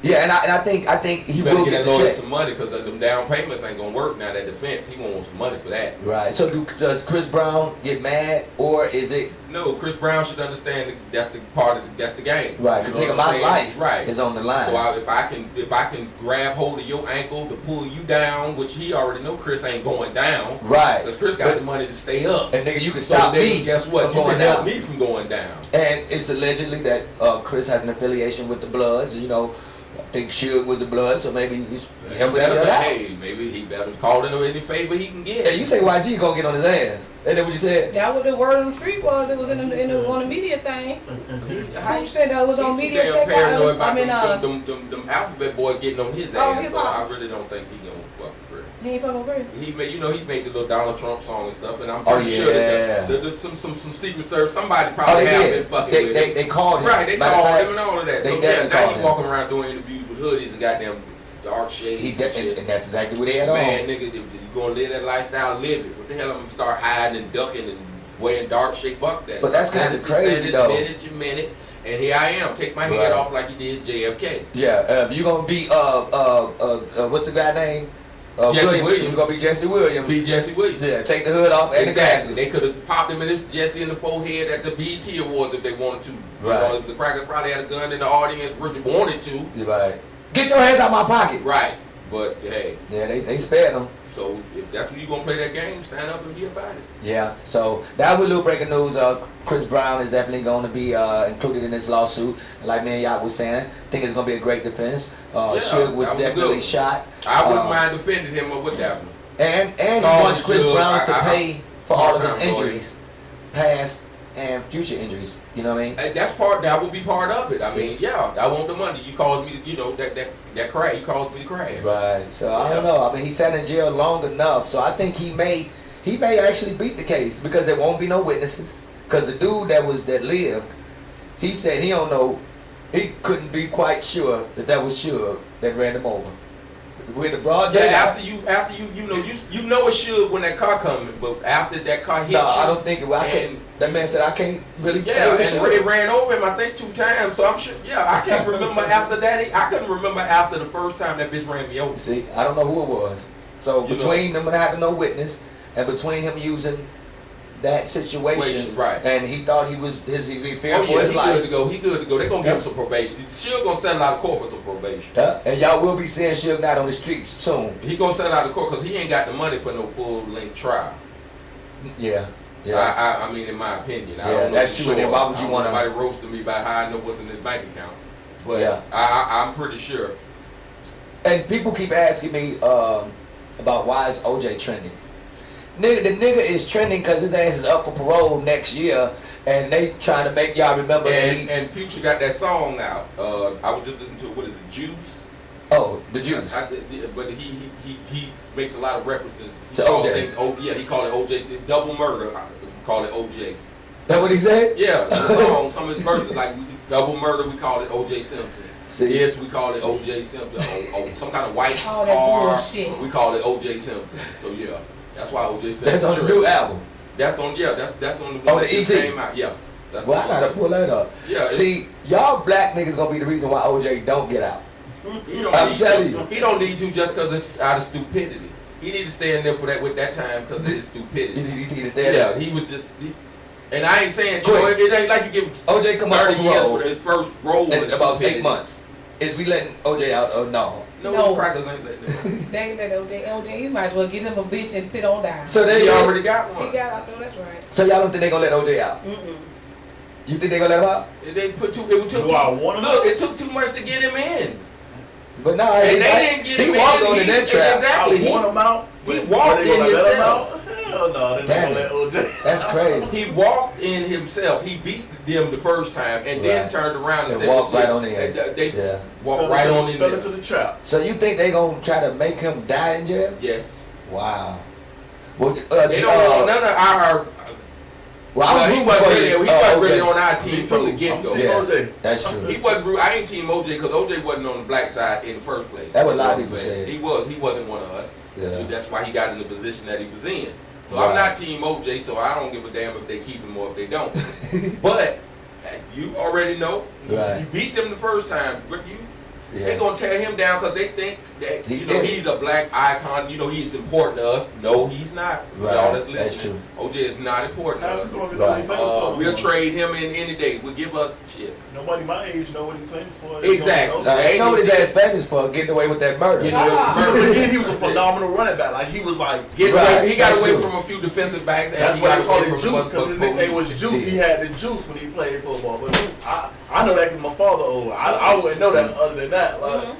Yeah, and I think he will get the check. Some money because them down payments ain't gonna work now. That defense, he wants some money for that. Right. So does Chris Brown get mad, or is it? No, Chris Brown should understand that's the part of that's the game. Right. Because nigga, my life is on the line. So if I can grab hold of your ankle to pull you down, which he already know Chris ain't going down. Right. Because Chris got the money to stay up. And nigga, you can stop me. Guess what? You can help me from going down. And it's allegedly that Chris has an affiliation with the Bloods. You know. I think Suge was the Blood, so maybe he's helping each other out. Hey, maybe he better call in any favor he can get. Yeah, you say YG gonna get on his ass. Ain't that what you said? That what the word on the street was. It was in the on the media thing. Who said that was on media? Check out. I mean, them alphabet boy getting on his ass. So I really don't think he gonna fuck with Chris. He ain't fucking Chris. He made, he made the little Donald Trump song and stuff, and I'm pretty sure that some secret service, somebody probably have been fucking with him. They called him. Right, they called him and all of that. So yeah, now he's walking around doing interviews with hoodies and goddamn dark shades. And that's exactly what they had on. Man, nigga, if you gonna live that lifestyle, live it. What the hell I'm gonna start hiding and ducking and wearing dark shit? Fuck that. But that's kind of crazy though. Minute. And here I am, take my head off like you did JFK. Yeah, you gonna be what's the guy name? Jesse Williams. You're gonna be Jesse Williams. Be Jesse Williams. Yeah, take the hood off and the glasses. They could have popped him in Jesse in the forehead at the BET Awards if they wanted to. Right. If the cracker probably had a gun in the audience, Richard wanted to. You're right. Get your hands out my pocket. Right. But hey. Yeah, they spared them. So if that's when you're gonna play that game, stand up and be about it. Yeah. So that was a little breaking news. Chris Brown is definitely going to be included in this lawsuit. Like me and Yacht was saying, I think it's going to be a great defense. Suge was definitely shot. I wouldn't mind defending him or with that one. And he wants Chris Brown to pay for all of his injuries, past and future injuries. You know what I mean? And that would be part of it. I mean, yeah, I want the money. You caused me to, that crash. You caused me to crash. Right. So I don't know. I mean, he sat in jail long enough, so I think he may actually beat the case because there won't be no witnesses. Because the dude that lived, he said he don't know, he couldn't be quite sure that was Suge that ran him over. With the broad day. Yeah, after you know it's Suge when that car coming, but after that car hit you. No, I don't think it was. That man said I can't really say it. Yeah, and it ran over him I think 2 times, so I'm sure. Yeah, I can't remember after that. I couldn't remember after the first time that bitch ran me over. See, I don't know who it was. So between them and having no witness, and between him using that situation, right? And he thought he feared for his life. He good to go. They're gonna give him some probation. Suge gonna settle out of court for some probation. Yeah, and y'all will be seeing Suge out on the streets soon. He gonna settle out of court because he ain't got the money for no full length trial. Yeah. Yeah. I mean, in my opinion, I don't know. That's true. Sure. Then why would you want somebody roasting me about how I know what's in his bank account? But yeah, I'm pretty sure. And people keep asking me about why is OJ trending. The nigga is trending because his ass is up for parole next year, and they trying to make y'all remember. And Future got that song out. I was just listening to what is it, Juice? Oh, the Juice. But he makes a lot of references to OJ. He called it OJ. Double murder. We call it OJ. That what he said? Yeah, the song. Some of his verses like double murder. We call it OJ Simpson. See? Yes, we call it OJ Simpson. Some kind of white car. We call it OJ Simpson. So yeah. That's why OJ Simpson. That's on the new album. That's on that's on the one that ET came out. Yeah. That's well, I gotta pull that up. Yeah. See, y'all black niggas gonna be the reason why OJ don't get out. I'm telling you. He don't need to just because it's out of stupidity. He need to stay in there for that with that time because of his stupidity. He need to stay there. Yeah, he was just. And I ain't saying it ain't like you give OJ come up 30 years for his first role in about 8 months. Is we letting OJ out or no? No, crackers ain't letting him. They ain't letting OJ. You might as well get him a bitch and sit on down. So he already got one. He got out there. That's right. So y'all don't think they gonna let OJ out? You think they gonna let him out? They put too. It took. Look, it took too much to get him in. But no, and they didn't get him in. He walked on that trap. Exactly. He want him out. He walked in himself. Hell no, they're not gonna let OJ. That's crazy. He walked in himself. He beat them the first time and then turned around and said, walked right on in. They walked right on in there. Fell into the trap. So you think they gonna try to make him die in jail? Yes. Wow. Well, they don't want none of our. He wasn't really on our team from the get go. Yeah, that's true. He wasn't. I ain't team OJ because OJ wasn't on the black side in the first place. That's what a lot of people said. He wasn't one of us. Yeah. That's why he got in the position that he was in. So I'm not team OJ. So I don't give a damn if they keep him or if they don't. But you already know. You beat them the first time. But They're gonna tear him down because they think that he's a black icon. You know, he's important to us. No, he's not. Right. Y'all that's listening. That's true. OJ is not important to us. Right. We'll trade him in any day. We'll give us shit. Nobody my age know what he's famous for. Exactly. They know what his ass famous for, getting away with that murder. He was a phenomenal running back. Like he was like getting away. He got away from a few defensive backs. That's why they call him Juice, because his nickname was Juice. He had the juice when he played football. But I know that because my father old. I wouldn't know that other than that. Like,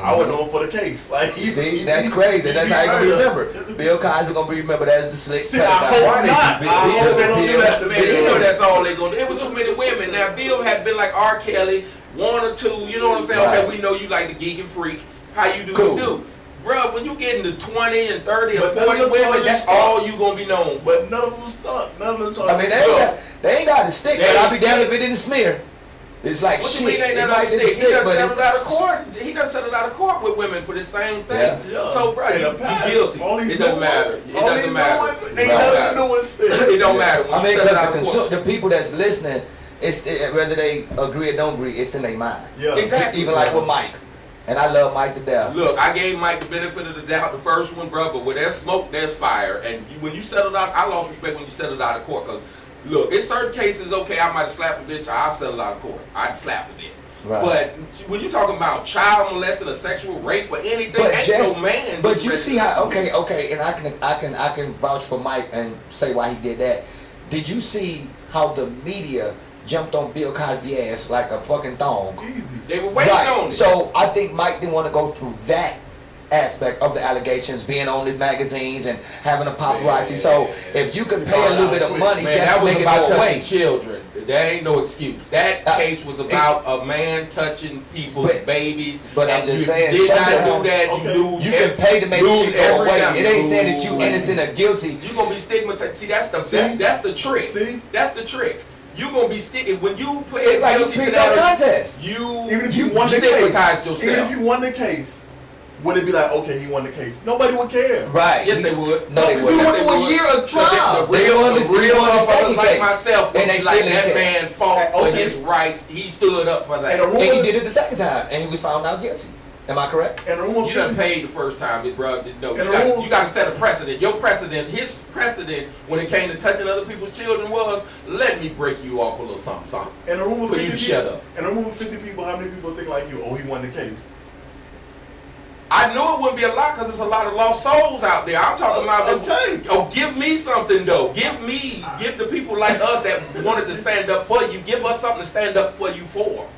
I would know him for the case. Like, that's crazy. That's how you gonna be remembered. Bill Cosby gonna be remembered as the slick. I hope not. I hope they don't do that to me. You know that's all they gonna do. It was too many women. Now Bill had been like R. Kelly, one or two. You know what I'm saying? Right. Okay, we know you like the geek and freak. How you do? You do. Bro, when you get into 20 and 30 and 40 women, that's all you gonna be known for. But none of them stuck. None of them. I mean, they ain't got to stick. But I'll be damned if it didn't smear. It's like what shit. You mean they it might stick, he done settled out of court. He done settled out of court with women for the same thing. Yeah. So, bro, you guilty. It doesn't matter. It doesn't matter. It don't matter. I mean, because the people that's listening, whether they agree or don't agree, it's in their mind. Yeah. Exactly. Even like with Mike. And I love Mike to death. Look, I gave Mike the benefit of the doubt, the first one, bro, but where there's smoke, there's fire. And when you settled out, I lost respect when you settled out of court. Because, look, in certain cases, okay, I might have slapped a bitch, I'll settle out of court. I'd slap a bitch. Right. But when you're talking about child molesting or sexual rape or anything, ain't no man. But you see how, okay, and I can vouch for Mike and say why he did that. Did you see how the media jumped on Bill Cosby's ass like a fucking thong? Easy. They were waiting on it. So I think Mike didn't want to go through that aspect of the allegations, being on the magazines and having a paparazzi. So if you can pay a little bit of money just to make it go away. Children. There ain't no excuse. That case was about a man touching people's babies. But I'm just saying, did not do that. You can pay to make shit go away. It ain't saying that you innocent or guilty. You gonna be stigmatized. See, that's the trick. See? That's the trick. You gonna be sticking when you play it's like guilty you to that contest. Even if you won the stigmatized case, yourself. even if you won the case, would it be like, okay, he won the case? Nobody would care. Right. Yes, they would. No, they wouldn't. wouldn't. A year of trial. The real motherfuckers like case. myself, and they like that man fought for his rights. He stood up for that. And he did it the second time, and he was found out guilty. Am I correct? You done paid the first time, bro. No, you got to set a precedent. Your precedent, his precedent, when it came to touching other people's children was, let me break you off a little something, something. In a room of 50 you people, shut up. In a room of 50 people, how many people think like you? Oh, he won the case. I knew it wouldn't be a lot because there's a lot of lost souls out there. I'm talking about, oh, give me something though. Give the people like us that wanted to stand up for you, give us something to stand up for you for.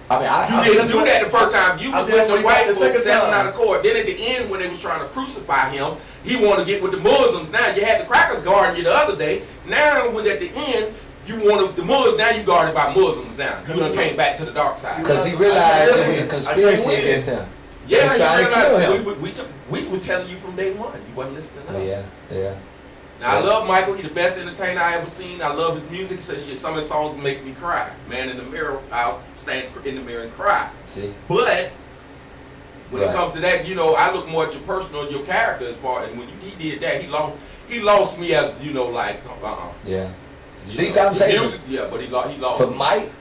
I mean, you didn't do that the first time. You was with the white folks selling out of court. Then at the end, when they was trying to crucify him, he wanted to get with the Muslims. Now you had the crackers guarding you the other day. Now when at the end, you wanted the Muslims. Now you guarded by Muslims. Now you done came back to the dark side because he realized it was a conspiracy against him. Yeah, you realized we were telling you from day one. You wasn't listening to us. Yeah. Now I love Michael. He's the best entertainer I ever seen. I love his music. So shit, some of his songs make me cry. Man in the mirror, I'll stand in the mirror and cry. See. But when it comes to that, I look more at your personal and your character as far. And when he did that, he lost me as like Yeah. Deep conversation. Yeah, but he lost. For Mike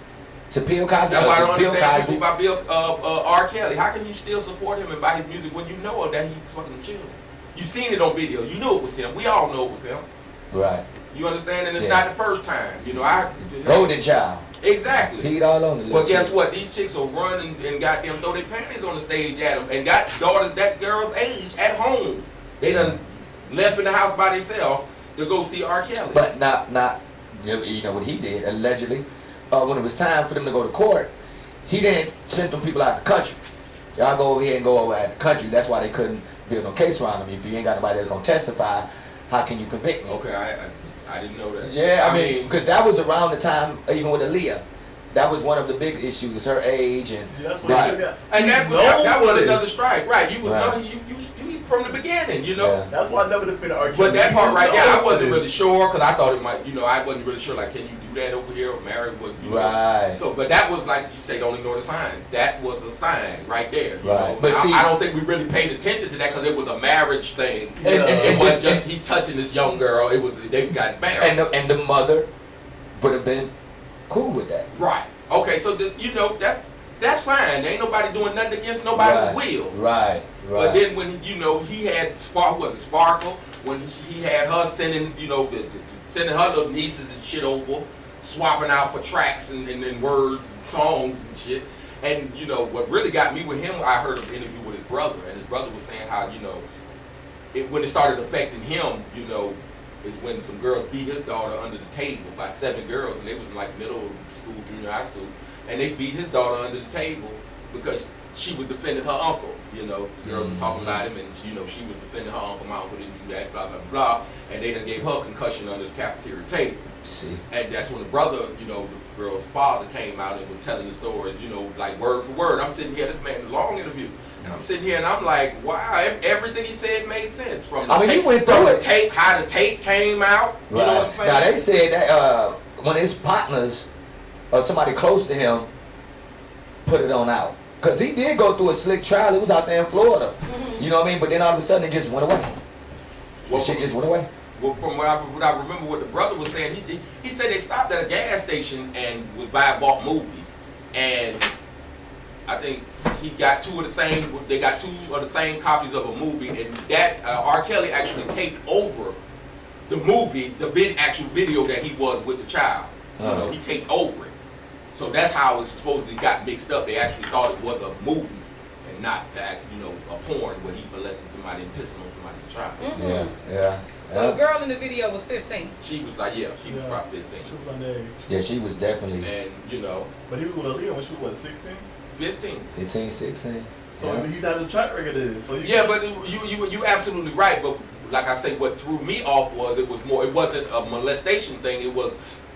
to Bill Cosby. That's why I don't understand people about R. Kelly. How can you still support him and buy his music when you know that he's fucking children? You seen it on video. You knew it was him. We all know it was him. Right. You understand? And it's not the first time. Golden child. Exactly. Peed all on the But guess what? These chicks will run and goddamn throw their panties on the stage at him and got daughters that girl's age at home. They done left in the house by themselves to go see R. Kelly. But not what he did, allegedly. When it was time for them to go to court, he didn't send them people out the country. Y'all go over here and go over at the country. That's why they couldn't build no case around him. If you ain't got nobody that's gonna testify, how can you convict me? Okay, I didn't know that. Yeah, I mean, because that was around the time, even with Aaliyah, that was one of the big issues, her age and. That was another strike, right? You was you from the beginning, Yeah. That's why I never defended R. Kelly. But that part right there, I wasn't really sure because I thought it might, I wasn't really sure. Like, can you do that over here or marry? Right. So, but that was like you say, don't ignore the signs. That was a sign right there. Right. But I don't think we really paid attention to that because it was a marriage thing. It wasn't just he touching this young girl. It was they got married. And the mother would have been cool with that. Right. Okay. So that's that's fine. Ain't nobody doing nothing against nobody's will. Right. But then when he had Sparkle, when he had her sending sending her little nieces and shit over, swapping out for tracks and words and songs and shit. And what really got me with him, I heard an interview with his brother, and his brother was saying how when it started affecting him, is when some girls beat his daughter under the table, about 7 girls, and they was in like middle school, junior high school, and they beat his daughter under the table because she was defending her uncle. The girls were talking about him, and she was defending her uncle. My uncle didn't do that, blah blah blah, and they done gave her a concussion under the cafeteria table. See. And that's when the brother, the girl's father came out and was telling the stories, like word for word. I'm sitting here, this man, a long interview, and I'm sitting here and I'm like, wow, everything he said made sense. From the tape, he went through it. Tape, how the tape came out. You know what I'm saying? Now they said that when his partners or somebody close to him put it on out. Because he did go through a slick trial. It was out there in Florida. You know what I mean? But then all of a sudden it just went away. The shit just went away. Well, from what I remember what the brother was saying, he said they stopped at a gas station and bought movies. And I think he got they got 2 of the same copies of a movie. And that R. Kelly actually taped over the movie, actual video that he was with the child. He taped over it. So that's how it supposedly got mixed up. They actually thought it was a movie and not that, a porn where he molested somebody and pissing on somebody's child. Yeah. So the girl in the video was 15. She was like, she was about 15. She was underage. Yeah, she was definitely. And But he was with Aaliyah when she was 16? 15. 15, 16. So he's had a track record of this. So but you absolutely right. But like I say, what threw me off was it wasn't a molestation thing. It was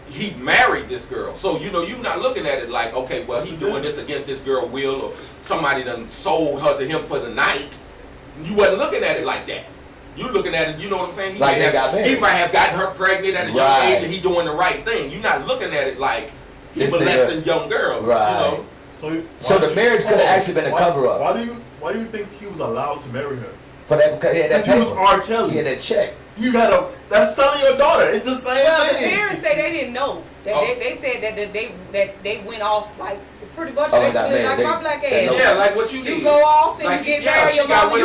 he married this girl. So you're not looking at it like, okay, well, he doing this against this girl will, or somebody done sold her to him for the night. You wasn't looking at it like that. You looking at it, you know what I'm saying? He like they got married. He might have gotten her pregnant at a young age and he doing the right thing. You're not looking at it like he molesting young girls. Right. So the marriage could have actually been a cover-up. Why do you think he was allowed to marry her? For that, because he was R. Kelly. He had that check. That's selling your daughter. It's the same thing. The parents say they didn't know. They said that they went off like pretty much like my black ass. Yeah, like what you did. You go off and you get married. Your mama,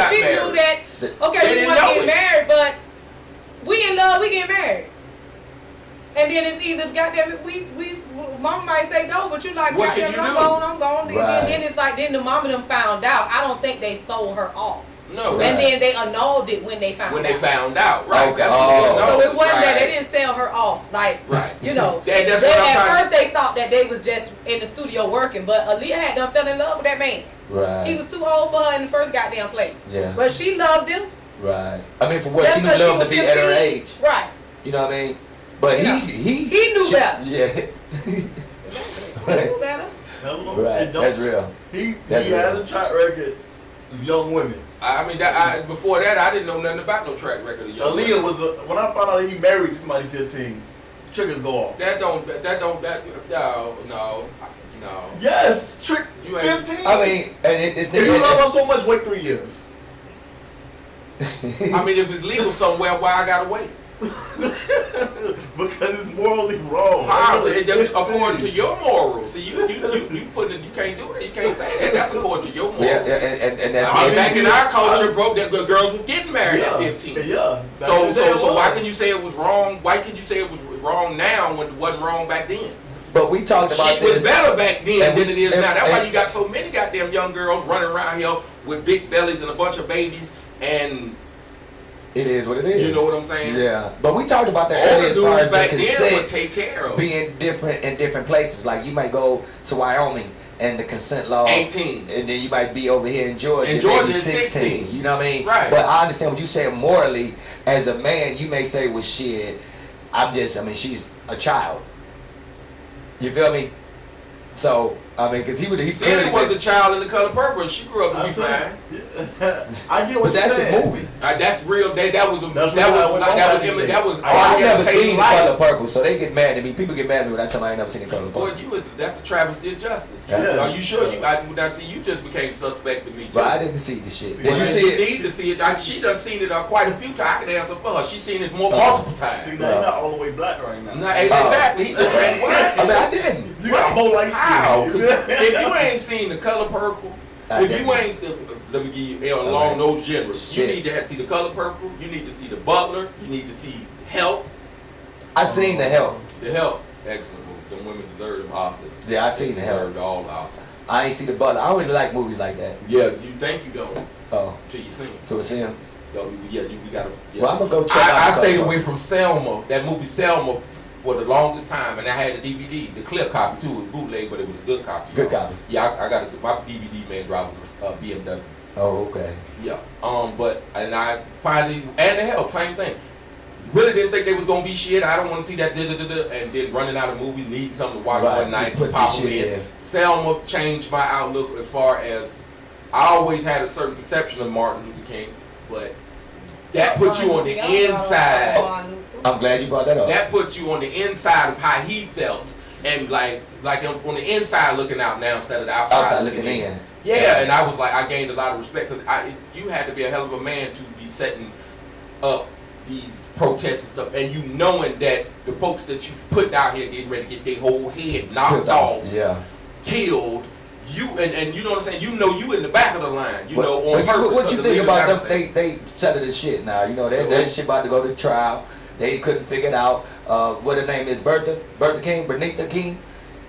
she knew that. Okay, we want to get married, but we in love. We get married. And then it's either goddamn mama might say no, but you like goddamn I'm gone. Right. Then it's like then the mama them found out. I don't think they sold her off. No. And then they annulled it when they found out. When they found out, right? Okay. That's what so it wasn't that they didn't sell her off, like right. That's at first they thought that they was just in the studio working, but Aaliyah had done fell in love with that man. Right. He was too old for her in the first goddamn place. Yeah. But she loved him. Right. I mean, for what she knew love to be at her age. Right. You know what I mean? But he knew better. Yeah. He knew better. Right. That's real. He had a track record of young women. I mean, before that, I didn't know nothing about no track record of young women. Aaliyah was when I found out that he married somebody 15, triggers go off. No. Yes, 15. I mean, and if you love her so much, wait 3 years. I mean, if it's legal somewhere, why I gotta wait? Because it's morally wrong. How? According to your morals. See, you put it. You can't do that. You can't say that. That's according to your morals. Yeah, and that's back in our culture, bro. That girls was getting married at 15. Yeah. So why can you say it was wrong? Why can you say it was wrong now when it wasn't wrong back then? But we talked about this. It was better back then than it is now. That's why you got so many goddamn young girls running around here with big bellies and a bunch of babies and. It is what it is. You know what I'm saying? Yeah. But we talked about that earlier as far as the consent take care of. being different in different places. Like you might go to Wyoming and the consent law 18. And then you might be over here in Georgia. In Georgia maybe 16. You know what I mean? Right. But I understand what you say morally. As a man, you may say, well shit, she's a child. You feel me? So because he Cindy was the child in The Color Purple, and she grew up to be fine. I get what you're saying. That's a movie. That's real. That was. I never seen The Color Purple, so they get mad at me. People get mad at me when I tell them I ain't never seen The Color Purple. Boy, that's a travesty of justice. Yeah. Are you sure? You just became suspect to me too. But I didn't see the shit. Did you see it? You need to see it. She done seen it quite a few times. I can answer for her. She's seen it multiple times. See, now you're not all the way black right now. Exactly. He just changed. I didn't. You got more like how? if you ain't seen The Color Purple, if you ain't, let me give you along those genres. You need to see The Color Purple. You need to see The Butler. You need to see Help. I seen The Help. The Help, excellent movie. Them women deserve them Oscars. Yeah, I seen The Help. Deserved all the Oscars. I ain't see The Butler. I don't really like movies like that. Yeah, you think you don't. Oh. Till you see them. Till you see them. Yeah, you gotta. Yeah. Well, I'm gonna go check out. I stayed away from Selma, that movie Selma, for the longest time, and I had the DVD, the clip copy too. It was bootleg, but it was a good copy. Good copy. Yeah, I got my DVD man driving BMW. Oh, okay. Yeah. And I finally, and The Help, same thing. Really didn't think they was gonna be shit. I don't want to see that, and then running out of movies, need something to watch one night, pop them in. Selma changed my outlook as far as I always had a certain perception of Martin Luther King, but that puts you on the inside. I'm glad you brought that up. That puts you on the inside of how he felt, and like on the inside looking out now instead of the outside looking in. Yeah, and I was like, I gained a lot of respect because you had to be a hell of a man to be setting up these protests and stuff, and you knowing that the folks that you put out here getting ready to get their whole head knocked off, killed. You and you know what I'm saying. You know you in the back of the line. You know on purpose. What you think about them? They settled this shit now. You know that shit about to go to trial. They couldn't figure it out. What her name is, Bertha King.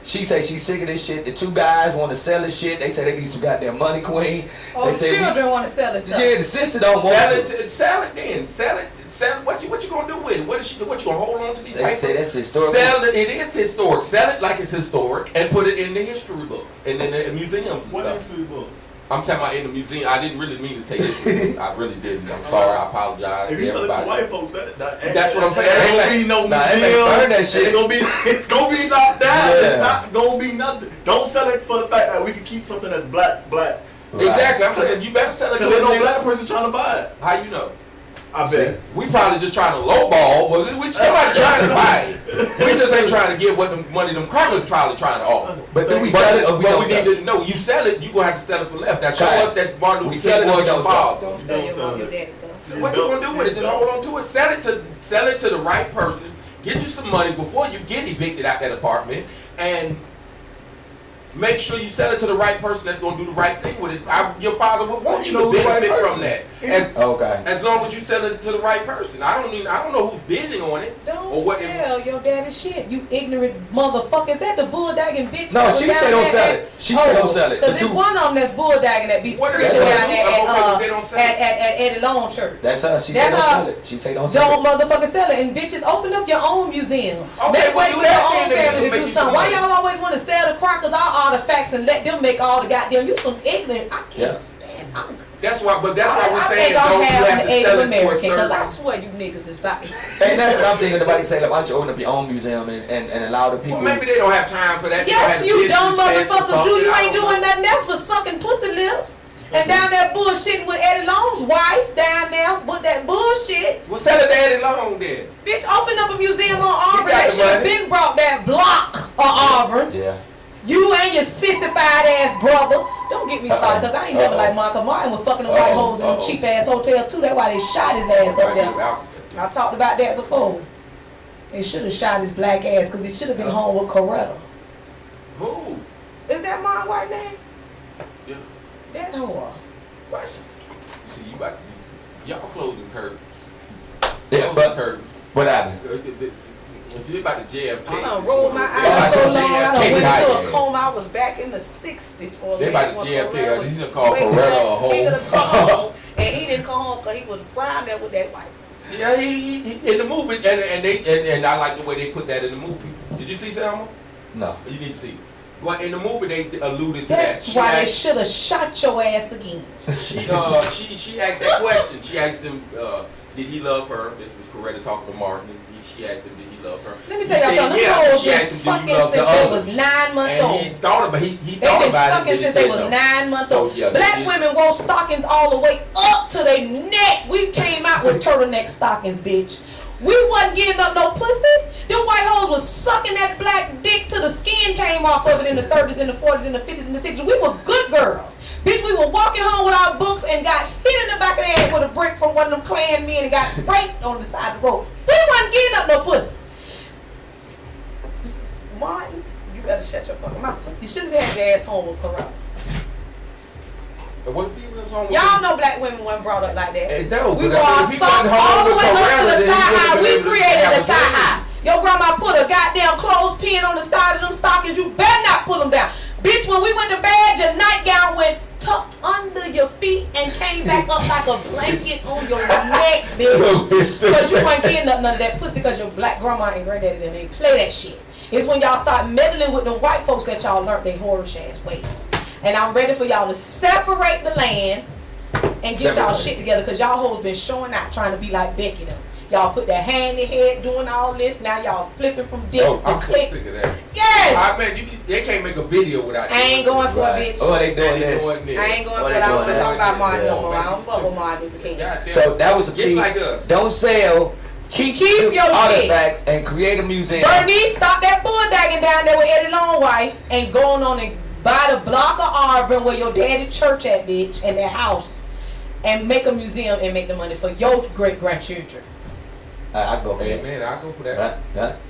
She say she's sick of this shit. The two guys want to sell this shit. They say they need some goddamn money, queen. Oh, the children want to sell this stuff. Yeah, the sister don't want to. Sell it then. Sell it. What you gonna do with it? What you gonna hold on to these papers? Say that's historic. Sell it. It is historic. Sell it like it's historic and put it in the history books and in the museums and what stuff. History books? I'm talking about in the museum. I didn't really mean to say history books. I really didn't. I'm sorry. I apologize. If you sell it to white folks, that's what I'm saying. Ain't gonna be no museum. Burn that shit. It's gonna be knocked down. Yeah. It's not gonna be nothing. Don't sell it for the fact that we can keep something that's black. Right. Exactly. I'm saying you better sell it to no black person trying to buy it. How you know? I bet. We probably just trying to lowball, but somebody trying to buy it. We just ain't trying to get what the money them crackers probably trying to offer. But do we sell it or we don't sell it? No, you sell it, you gonna have to sell it for less. That show us that Martin Luther King was your father. Don't sell your mom, your daddy stuff. What you gonna do with it? Just hold on to it. Sell it to the right person. Get you some money before you get evicted out that apartment, and make sure you sell it to the right person that's going to do the right thing with it. Your father would want you to benefit from that. As long as you sell it to the right person. I don't know who's bidding on it. Don't sell your daddy's shit, you ignorant motherfucker. Is that the bulldagging bitch? No, she said don't sell it. She said don't sell it. Because there's one of them that's bulldagging that be preaching down there at Eddie Long Church. That's her. She said don't sell it. She said don't sell it. Don't motherfucker sell it. And bitches, open up your own museum. Okay, make way for your own family to do something. Why y'all always want to sell the crackers artifacts and let them make all the goddamn? You some ignorant. I can't stand. That's why we're saying don't you have to sell it to a certain. Because I swear you niggas is about. And that's what I'm thinking. Nobody say like, why don't you open up your own museum and allow the people. Well, maybe they don't have time for that. Yes, you dumb motherfuckers do. You ain't doing nothing else but sucking pussy lips. And down there bullshitting with Eddie Long's wife down there with that bullshit. Well, sell it to Eddie Long then. Bitch, open up a museum on Auburn. They should have been brought that block of Auburn. Yeah. You and your sissified ass brother. Don't get me started, because I ain't never like Michael Martin was fucking the white hoes in them cheap ass hotels too. That's why they shot his ass up there. I talked about that before. They should have shot his black ass because he should have been home with Coretta. Who? Is that my white name? Yeah. That whore. What? See, y'all closing curtains. Yeah, but curtains. What happened? You about the JFK. I done rolled my eyes so long, I done went into a coma. I was back in the 60s for a They about the JFK. He's gonna call Coretta a hoe. He done come home, and he didn't come home because he was around there with that white. Yeah, he in the movie, and I like the way they put that in the movie. Did you see Selma? No. You need to see. But in the movie, they alluded to That's that. That's why they should have shot your ass again. She asked that question. She asked him, did he love her? This was Coretta talking to Martin. She asked him, did he love her? Let me tell y'all something. Yeah. She asked him, do you love the others? Since they was 9 months old. He thought about it. He thought about it. They've been sucking since they was 9 months old. Yeah, black women wore stockings all the way up to their neck. We came out with turtleneck stockings, bitch. We wasn't getting up no pussy. Them white hoes was sucking that black dick till the skin came off of it in the 30s and the 40s and the 50s and the 60s. We were good girls. Bitch, we were walking home with our books and got hit in the back of the head with a brick from one of them Klan men and got raped on the side of the road. We wasn't getting up no pussy. Martin, you better shut your fucking mouth. You should have had your ass home with Corona. What the people that's home with y'all know black women weren't brought up like that. We wore our socks all the way up to the thigh high. We created the thigh high. Your grandma put a goddamn clothespin on the side of them stockings. You better not put them down. Bitch, when we went to bed, your nightgown went tucked under your feet and came back up like a blanket on your neck, bitch. Because you weren't getting none of that pussy because your black grandma and granddaddy didn't play that shit. It's when y'all start meddling with the white folks that y'all learned their whorish ass ways. And I'm ready for y'all to separate the land and get y'all shit together because y'all hoes been showing out trying to be like Becky them. Y'all put their hand in head doing all this. Now y'all flipping from dicks to I'm clicks. so sick of that. Yes! I mean, they can't make a video without I ain't going for it, bitch. Oh, they doing this. I ain't going for it. I don't want to talk about Martin no more. I don't fuck with Martin Luther King. So that was a cheat. Like us. Don't sell. Keep your artifacts shit. And create a museum. Bernice, stop that bulldagging down there with Eddie Longwife and going on and buy the block of Auburn where your daddy church at, bitch, and their house, and make a museum and make the money for your great grandchildren. I go for that. Man, I go for that.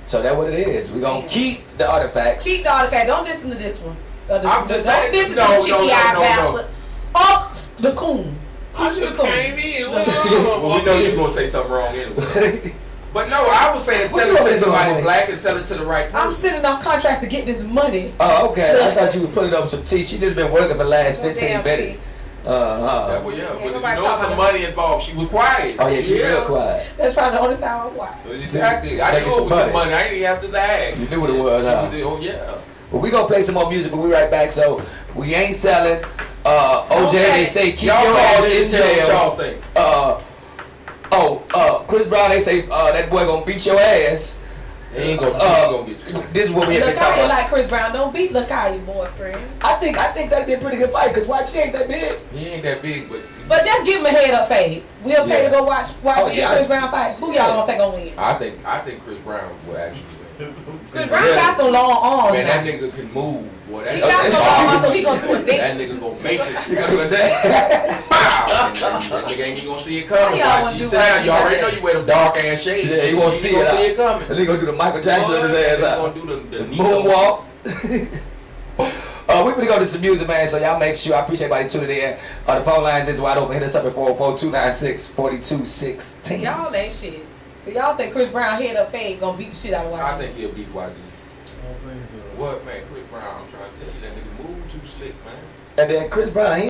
So that's what it is. We're gonna keep the artifacts. Keep the artifact. Don't listen to this one. I'm just saying. Don't listen to the cheeky eye bastard. Fuck the coon. I just came in. Well, we know you're gonna say something wrong anyway. But no, I was saying sell it to somebody black and sell it to the right person. I'm sending off contracts to get this money. Oh, okay. I thought you were putting up some tea. She just been working for the last 15 minutes. Well, yeah, but you know some money involved. She was quiet. Oh, yeah, she real quiet. That's probably the only time I'm quiet. Exactly. I knew it was some money. I didn't even have to lag. You knew what it was, huh? Oh, yeah. Well, we gonna play some more music, but we right back. So we ain't selling. OJ, they say keep your ass in jail. Y'all think? Chris Brown, they say that boy gonna beat your ass. He ain't gonna get you. This is what we have to talk about. Like Chris Brown, don't beat LaKaya, boyfriend. I think that'd be a pretty good fight because YG ain't that big. He ain't that big, but just give him a head up fade. We okay to go watch Chris Brown fight? Who y'all gonna think gonna win? I think Chris Brown will actually win. Chris Brown got some long arms. Man, that nigga can move. Boy, he got some long arms, so he gonna do a dick. That nigga gonna make it. He gonna do a dick. Wow. That nigga ain't gonna see it coming. You sit down. You already know you wear them dark ass shades. Yeah, he won't see it coming. And he gonna do the Michael Jackson on his ass out. He gonna do the moonwalk. We're gonna go to some music, man, so y'all make sure. I appreciate everybody tuning in. The phone lines is wide open. Hit us up at 404-296-4216. Y'all ain't shit. Y'all think Chris Brown head up fade gonna beat the shit out of YG? I think he'll beat YG. I don't think so. What, man? Chris Brown, I'm trying to tell you, that nigga move too slick, man. And then Chris Brown,